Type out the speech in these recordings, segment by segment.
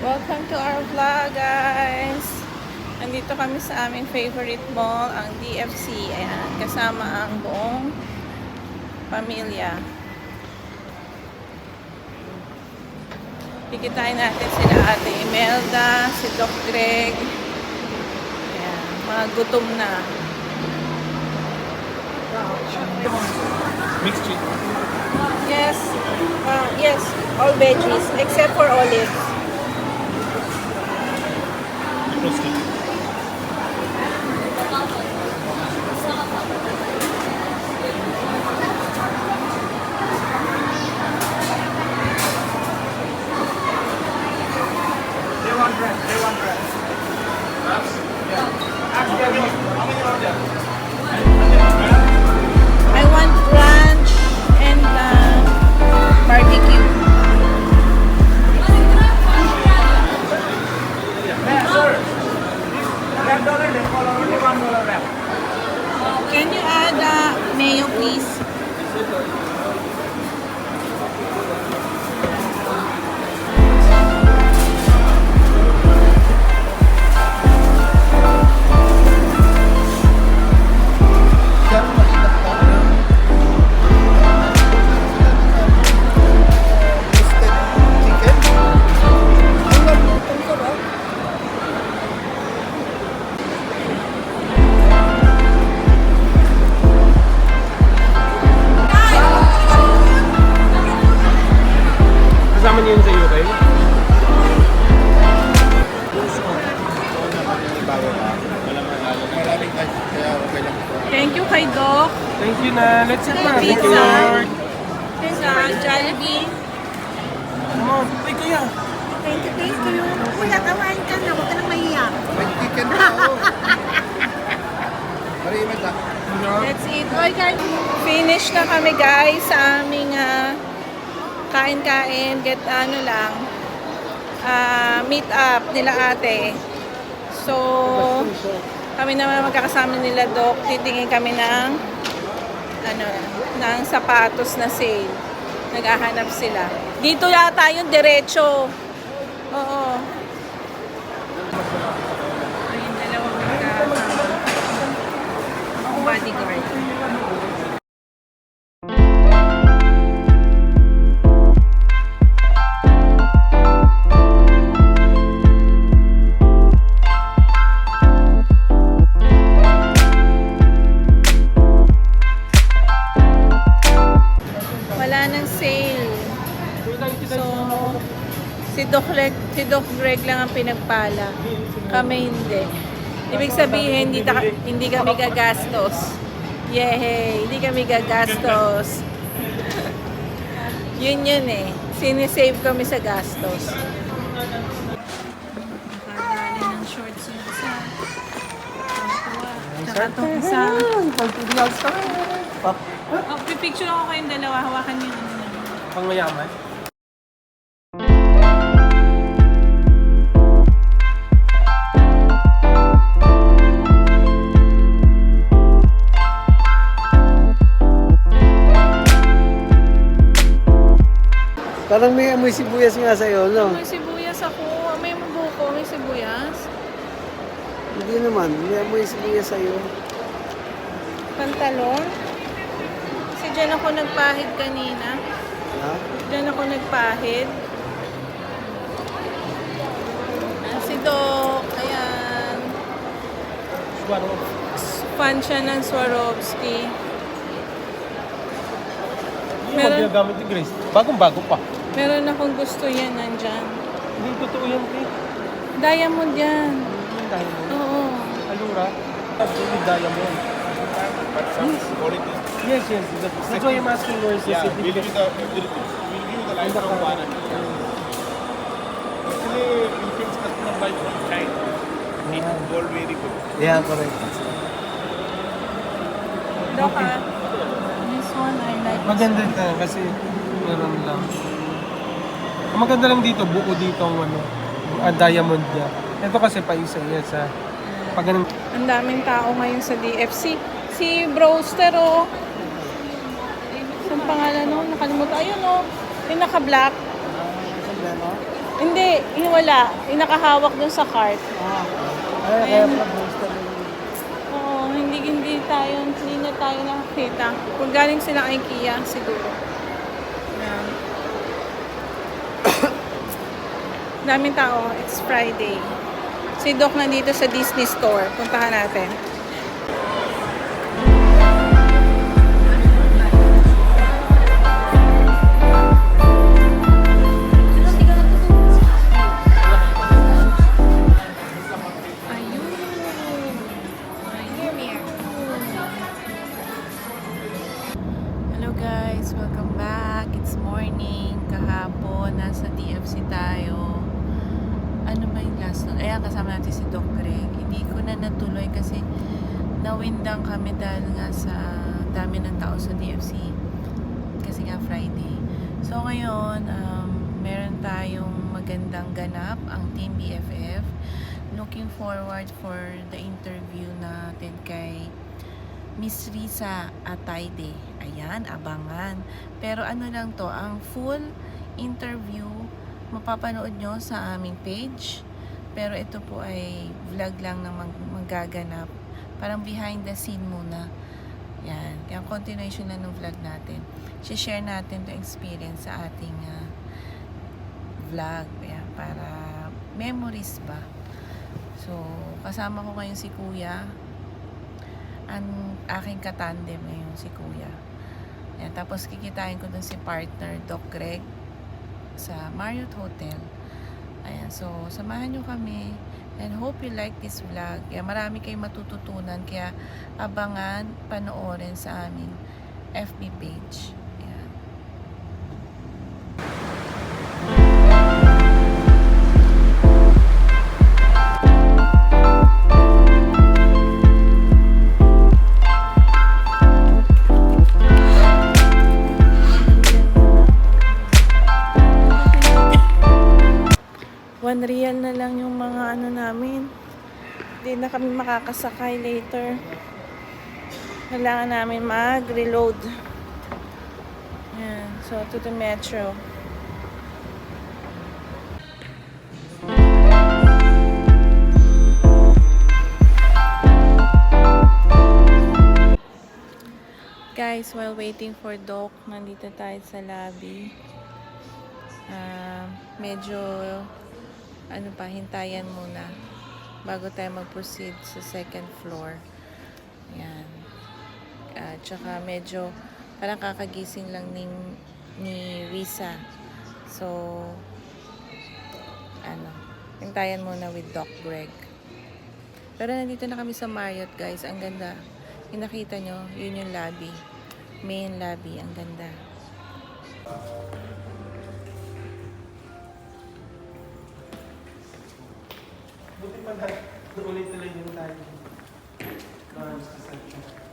Welcome to our vlog, guys. Nandito kami sa aming favorite mall, ang DFC. Ayan, kasama ang buong pamilya. Pikitain natin sila Ate Imelda, si Doc Greg. Ayan, mga gutom na. Mixed cheese. Yes, yes, all veggies except for olives. Roasted. They want bread. Ask them how many order. I want ranch and barbecue. Yeah, sir. $10, they call only $1 wrap. Can you add mayo, please? Kasama niyo yun sa UK? Thank you kay Doc. Thank you na. Let's eat na. Thank you, Pizza. Lord. Sa Jollibee. Come on. Ay, kuya. Thank you. Kuya, kawain ka na. Huwag ka nang mahiya. Chicken na ako. Marimit ah. Let's eat. Oy, guys. Finish na kami, guys, sa aming kain-kain. Get ano lang. Meet up nila ate. So, kami naman magkakasama nila Doc. Titingin kami ng ng sapatos na sale. Naghahanap sila. Dito yata yung diretso. Oo. Ayun, dalawang magkakasama. Ang bodyguard. Wala nang sale. So, si Doc Greg lang ang pinagpala. Kami hindi. Ibig sabihin, hindi kami gagastos. Yehey! Hindi kami gagastos. Yun eh. Sinisave kami sa gastos. Nakadali ng shorts yung isa. Tsaka itong isa. Oh, pipicture ako kayong dalawa. Hawakan niyo yung ano. Pangmayaman. Parang may amoy sibuyas nga sa'yo, no? May sibuyas ako. May buko. May sibuyas. Hindi naman, may amoy sibuyas sa'yo. Pantalon. Kasi dyan ako nagpahid kanina. Ha? Dyan ako nagpahid. Si Doc. Ayan. Fan siya ng Swarovski. Yung magagamit ni Grace. Bagong-bago pa. Meron akong gusto yan nandyan. Hindi totoo yan, Kate. Diamond yan. Yung diamond. Oo. Allura. Absolutely diamond. Yes. That's why I'm asking where is the certificate. Light from one. Actually, Philippines customer buy from China. It is gold very good. Yeah, correct. Doc, this one I like. Maganda ito kasi meron lang. Ang maganda lang dito, buo dito ang diamond niya. Ito kasi pa isa yan sa pag ganun. Ang daming tao ngayon sa DFC. Si Broster, oh. Saan pangalan, no? Nakalimutan. Ayun, oh. Yung naka-black. Hindi, yung wala. Yung nakahawak dun sa cart. Ay, kaya pala booster. Oo, hindi na tayo nakakita. Kung galing silang IKEA, siguro. Yan. Daming tao. It's Friday. Si Doc nandito sa Disney Store. Puntahan natin. Hello guys, welcome back. It's morning. Kahapon, nasa DFC tayo. Ano ba yung last nun? Ayan, kasama natin si Doc Greg. Hindi ko na natuloy kasi nawindang kami dahil nga sa dami ng tao sa DFC. Kasi nga Friday. So ngayon, meron tayong magandang ganap, ang Team BFF. Looking forward for the interview natin kay Miss Risa Atayde. Ayan, abangan. Pero ano lang to, ang full interview mapapanood nyo sa aming page. Pero ito po ay vlog lang na magaganap. Parang behind the scene muna. Yan. Kaya continuation na ng vlog natin. Share natin the experience sa ating vlog. Yan, para memories ba. So, kasama ko ngayon si Kuya. Ang aking katandem ngayon si Kuya. Yan, tapos kikitain ko dun si partner Doc Greg sa Marriott Hotel. Ayan, so samahan nyo kami and hope you like this vlog. Kaya marami kayong matututunan, kaya abangan, panoorin sa aming FB page. Ayan. $1 na lang yung mga ano namin. Hindi na kami makakasakay later. Kailangan namin mag-reload. Yan. So, to the metro. Guys, while waiting for Doc, nandito tayo sa lobby. Medyo hintayan muna bago tayo mag-proceed sa second floor. Yan. Tsaka medyo parang kakagising lang ni Risa. So, hintayan muna with Doc Greg. Pero nandito na kami sa Marriott, guys. Ang ganda. Yung nakita nyo, yun yung lobby. Main lobby. Ang ganda. Buti pa na, ulit na lang yung tayo.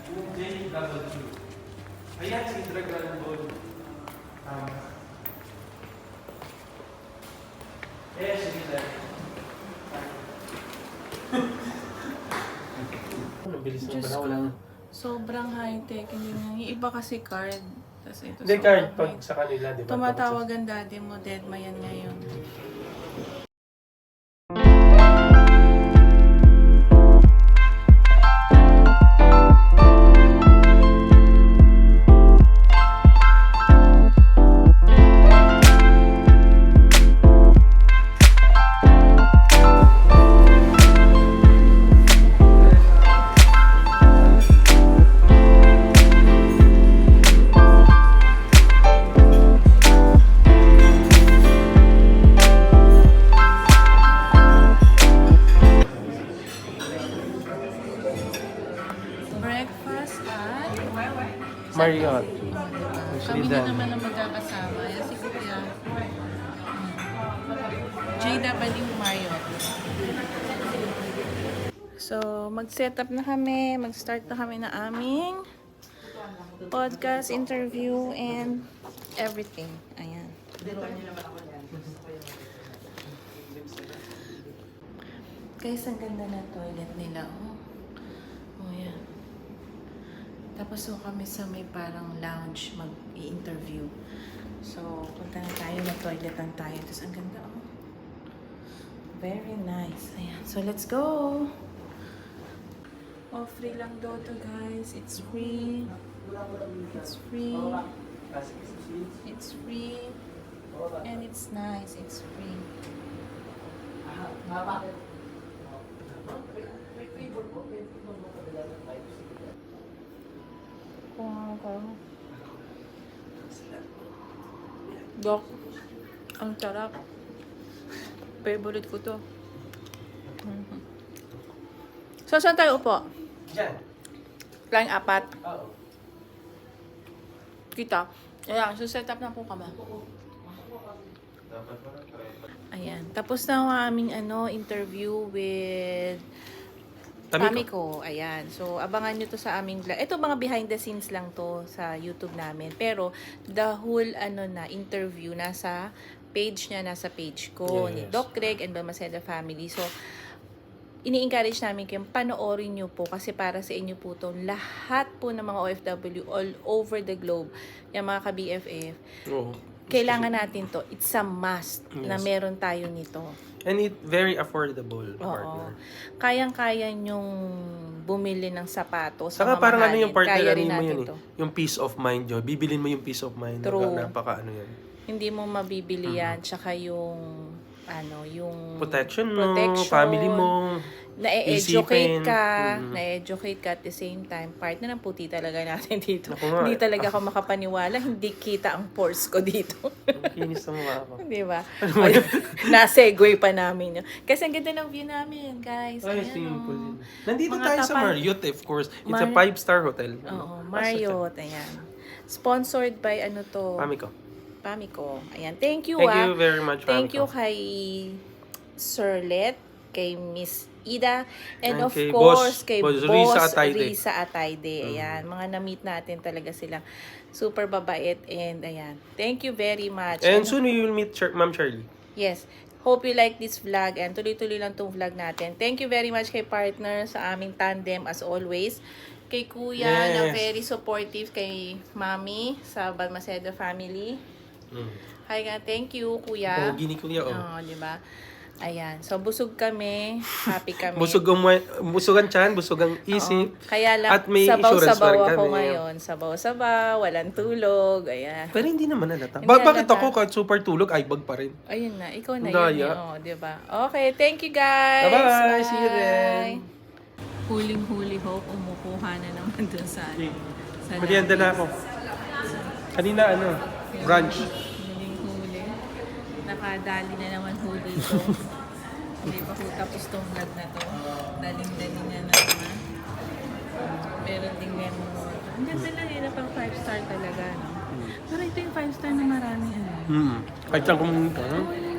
Yung JW. Ayan, si Dragon Ball. Sige lang. Bilis ng Diyos bala, ko, wala. sobrang high-tech. Yung iba kasi card. Tas ito Hindi sobrang card pag high-tech. sa kanila, di ba? Tumatawag ang daddy mo, dead ma yan ngayon. Breakfast at Marriott. kami na naman ang magkakasama. Yan si Kuya. JW Marriott. So, mag-set up na kami. Mag-start na kami na aming podcast, interview, and everything. Ayan. Guys, ang ganda na toilet nila. Oh, yan. Tapos so kami sa may parang lounge mag-i-interview. So, punta na tayo, mag-toiletan tayo. Tapos ang ganda, oh. Very nice. Ayan. So, let's go. Oh, free lang daw to, guys. It's free. It's free. It's free. And it's nice. It's free. Dok, ang sarap. Favorite ko to. So, saan tayo upo? Diyan. Flying apat. Oo. Kita. Ayan, so set up na po kami. Ayan. Tapos na ang aming interview with Pamiko. Ayan. So, abangan nyo to sa aming vlog. Ito mga behind the scenes lang to sa YouTube namin. Pero, the whole interview nasa page niya, nasa page ko ni Yes. Doc Greg and Balmaceda family. So, ini-encourage namin kayong panoorin nyo po kasi para sa inyo po to lahat po ng mga OFW all over the globe, yung mga ka-BFF, Oo. kailangan natin to. It's a must na Yes. meron tayo nito. And it very affordable, Oo. partner. Kayang-kaya nyong bumili ng sapatos. Saka parang ano yung partner, Kaya ano rin mo natin yun to. Yung peace of mind yun. Bibilin mo yung peace of mind. True. Napaka ano yan. Hindi mo mabibili yan. Tsaka yung yung Protection mo, protection, family mo. na-educate isipin. ka, na-educate ka at the same time. Partner ng puti talaga natin dito. Ako nga, Hindi talaga ako makapaniwala. Hindi kita ang pores ko dito. Ang kinis ng mukha ko. Di ba? Na-segue pa namin yun. Kasi ang ganda ng view namin, guys. Ay, Ayan, simple. oh. Nandito Mga tayo sa tapat- Marriott, of course. It's a 5-star hotel. Oo, Marriott. Ayan. Sponsored by Pamiko. Pamiko. Ayan. Thank you, Thank you very much, Thank you Pamiko. kay Sir Let, kay Miss Ida, and And of kay course, Boss- kay Boss Boss Risa Atayde. Risa Atayde. Ayan. Mga na-meet natin talaga silang super babait. And ayan. Thank you very much. And soon we will meet Ma'am Charlie. Yes. Hope you like this vlog and tuloy-tuloy lang tong vlog natin. Thank you very much kay partner sa aming tandem as always. Kay Kuya na Yes. very supportive kay Mami sa Balmaceda family. Hi nga, thank you Kuya. Pogi ni Kuya, oh. Oo, di ba? Ayan. So busog kami, happy kami. Busog ang tiyan, busog ang isip. Oo. Kaya lang, At may insurance pa sabaw-sabaw rin ako kami. ngayon. Sabaw-sabaw, walang tulog. Ayan. Pero hindi naman halata. Hindi Bakit halata. ako kahit super tulog, ay bag pa rin? Ayun na, ikaw na Daya. yun. Oh, di ba? Okay, thank you guys. Bye-bye. See you then. Huling-huli Hope, umukuha na naman dun sa Merienda na ako. Kanina brunch. Huling-huli. Nakadali na naman huli ko. Hindi pa ko tapos tong vlog na to. Daling-dali na naman. Meron ding memo. Ang ganda lang yun, pang 5-star talaga, no? Pero ito yung 5-star na marami, Kahit saan kung Oo,